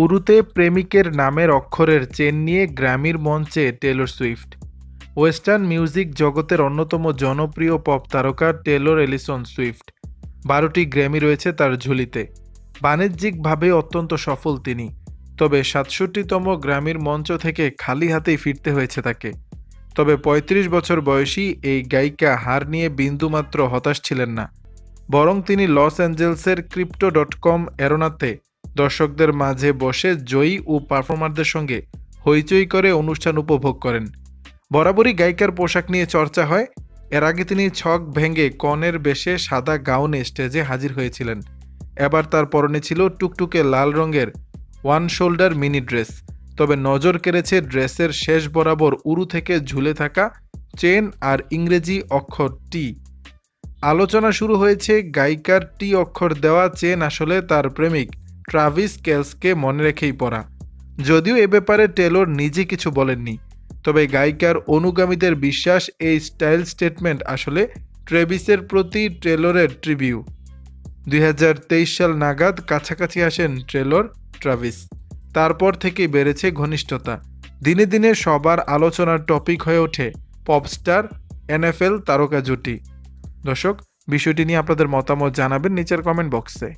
উরুতে প্রেমিকের নামের অক্ষরের চেন নিয়ে গ্র্যামির মঞ্চে টেলর সুইফট। ওয়েস্টার্ন মিউজিক জগতের অন্যতম জনপ্রিয় পপ তারকা টেলর এলিসন সুইফট 12টি গ্র্যামি রয়েছে তার ঝুলিতে। বাণিজ্যিকভাবে অত্যন্ত সফল তিনি, তবে 67তম গ্র্যামির মঞ্চ থেকে খালি হাতেই ফিরতে হয়েছে তাকে। তবে ৩৫ বছর বয়সী এই গায়িকা হার নিয়ে বিন্দুমাত্র হতাশ ছিলেন না, বরং তিনি লস অ্যাঞ্জেলসের ক্রিপ্টো.কম অ্যারোনাতে দর্শকদের মাঝে বসে জয়ী ও পারফর্মারদের সঙ্গে হইচই করে অনুষ্ঠান উপভোগ করেন। বরাবরই গায়িকার পোশাক নিয়ে চর্চা হয়। এর আগে তিনি ছক ভেঙে কনের বেশে সাদা গাউনে স্টেজে হাজির হয়েছিলেন। এবার তার পরনে ছিল টুকটুকে লাল রঙের ওয়ান শোল্ডার মিনি ড্রেস। তবে নজর কেড়েছে ড্রেসের শেষ বরাবর উরু থেকে ঝুলে থাকা চেন আর ইংরেজি অক্ষর টি। আলোচনা শুরু হয়েছে গায়িকার টি অক্ষর দেওয়া চেন আসলে তার প্রেমিক ট্রাভিস কেলসকে মনে রেখেই পরা। যদিও এ ব্যাপারে টেলর নিজে কিছু বলেননি, তবে গায়িকার অনুগামীদের বিশ্বাস এই স্টাইল স্টেটমেন্ট আসলে ট্রেভিসের প্রতি টেলরের ট্রিবিউ। 2023 সাল নাগাদ কাছাকাছি আসেন টেলর ট্রাভিস। তারপর থেকেই বেড়েছে ঘনিষ্ঠতা। দিনে দিনে সবার আলোচনার টপিক হয়ে ওঠে পপস্টার NFL তারকা জুটি। দর্শক, বিষয়টি নিয়ে আপনাদের মতামত জানাবেন নিচের কমেন্ট বক্সে।